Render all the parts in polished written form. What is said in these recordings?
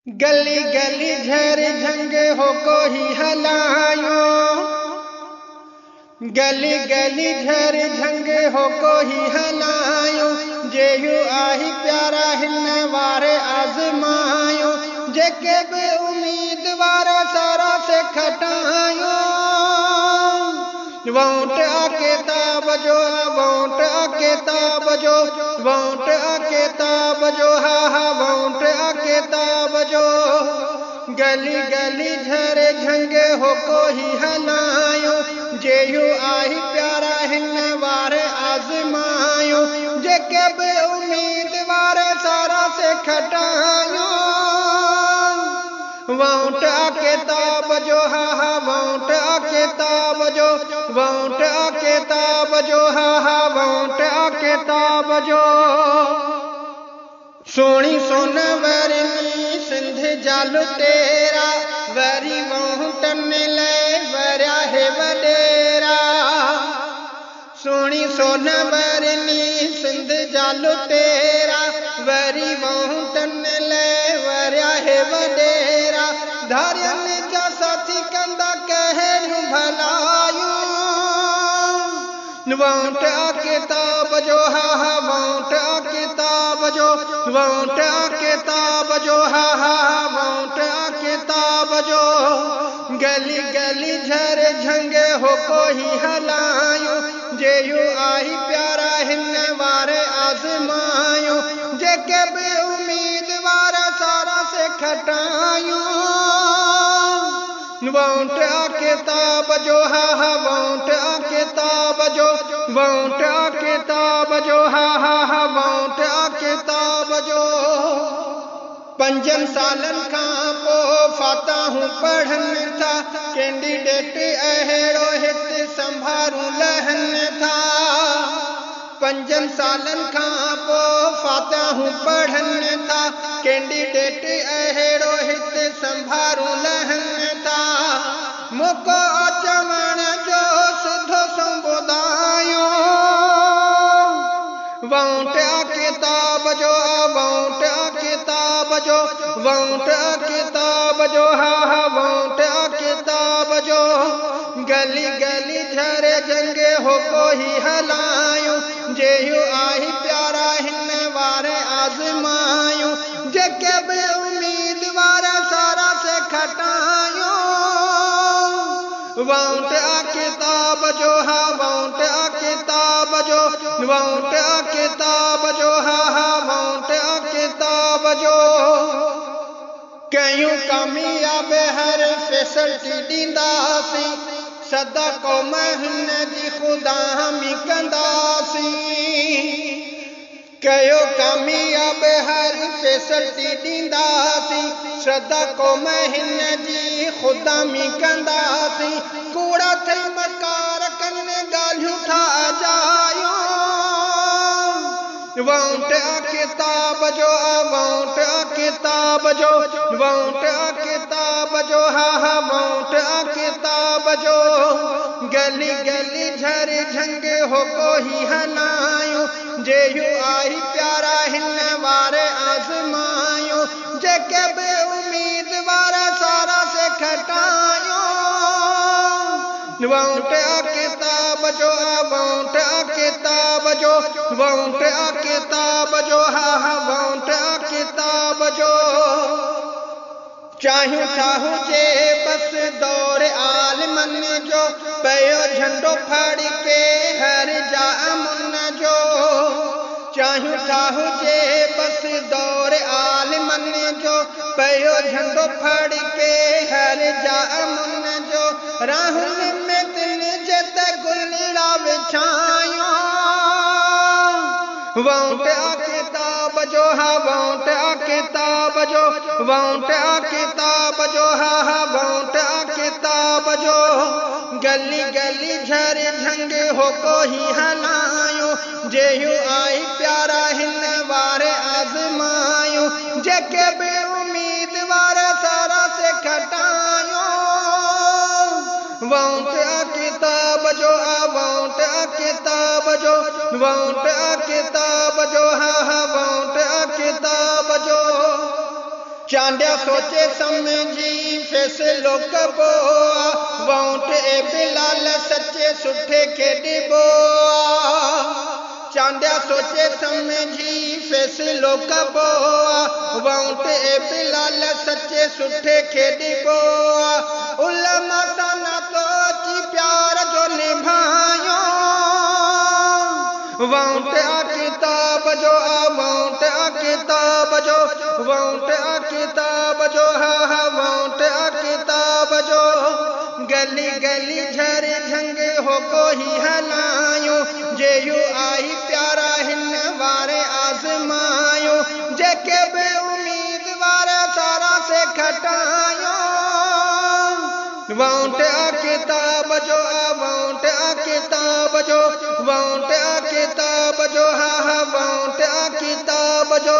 गली गली झर झंग हो कोई हलायो, गली गली झर झंग हो कोई हलायो। जेयू आही प्यारा हिन वारे आजमायो, जेके भी उम्मीदवार सारा से खटायो। वोट किताब जो, वोट किताब जो, वोट किताब जो, हा हा वोट किताब जो। गली गली झर झंग हो कोई हलायो, जेयू आही प्यारा हिन वारे आजमायो, जेके भी उम्मीदवार सारा से खटायो। वोट किताब जो, हा हा वोट किताब जो, वोट किताब जो, हा हा वोट किताब जो। सोनी सोन वरनी सिंध जालू तेरा, वरी वोटन ले वरिया है वडेरा। सोनी सोन वरनी सिंध जालू तेरा, वरी वोटन ले वरिया है वडेरा। धारियन जा साथी कंदा कहणियूं भलायूं। वोट किताब जो, हा हा वोट किताब जो, वोट किताब जो, हा हा वोट किताब जो। गली गली झर झंग हो कोई हलायो, जेयू आही प्यारा हिन वारे आजमायो, जेके भी उम्मीदवार सारा से खटायो। वोट किताब जो, हा हा वोट किताब जो, वोट किताब जो, हा हा वोट किताब जो। 5 सालन खां पोइ फाताहूं पढ़नि था, कैंडिडेट अहिड़ो हिते संभारूं लहनि था। 5 सालन खां पोइ फाताहूं पढ़नि था, कैंडिडेट अहिड़ो हिते संभारूं लहनि था। मौक़ो चवण जो सिधो संबोधायो। वोट किताब जो, वोट किताब जो, वोट किताब जो, हा हा वोट किताब जो। गली गली झर झंग हो कोई हलायो, जेयू आही प्यारा हिन वारे आजमायो, जेके भी उम्मीदवार सारा से खटायो। वोट किताब जो, हा वोट किताब जो, वोट किताब जो, हा हा वोट किताब जो। कयूं कामयाब हर फैसिलिटी ॾींदासीं, सदा क़ौम हिन जी ख़ुदामी कंदासीं। कयो कामयाब हर फैसिलिटी ॾींदासीं, सदा क़ौम हिन जी ख़ुदामी कंदासीं। कूड़ा थिए मकार कन ॻाल्हियूं था अजायो। वोट किताब जो, वोट किताब जो, वोट किताब जो, हा हा वोट किताब जो। गली गली झर झंग हो कोई हलायो, जेयू आही प्यारा हिन वारे आजमायो, जेके भी उम्मीदवार सारा से खटायो। वोट किताब जो, वोट किताब जो, वोट किताब जो, हा हा वोट किताब जो। चाहूं चाहूं जे बस दौर आलमन जो, पयो झंडो फाड़ी के हर जा अमन जो। चाहूं चाहूं जे बस दौर आलमन जो, पयो झंडो फाड़ी के हर जा अमन जो। राहुल में तिन जत गुलड़ा विछायो। वोट किताब जो, हा वोट किताब जो, वोट किताब जो, हा हा वोट किताब जो। गली गली झर झंग हो कोई हलायो, जेयू आही प्यारा हिन वारे आजमायो, जेके भी उम्मीदवार सारा से खटायो। वोट किताब जो, वोट किताब जो, वोट किताब जो, हा हा वोट किताब जो। चांडिया सोचे समझी फैसलो कबो वोट ए बिलाल सच्चे सुठे खेॾी बोआ। चांडिया सोचे समझी फैसलो कबो वोट ए बिलाल सच्चे सुठे खेॾी बोआ। उलमा सां नातो अची प्यार जो निभायो वोट आ किताब जो वोट आ किताब जो वोट आ किताब जो हा वोट आ किताब जो। गली गली झर झंग हो कोई हलायो जे यू आई प्यारा हिन वारे आज़मायो जेके बे उम्मीदवार सारा से खटायो वोट आ किताब जो वोट आ किताब जो वोट आ किताब जो हा वोट आ किताब जो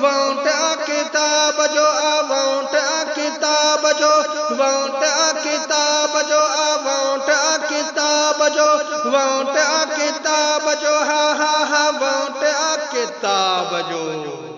वोट आ किताब जो वोट आ किताब जो वोट आ किताब जो वोट आ किताब जो वोट आ किताब जो हा वोट आ किताब जो।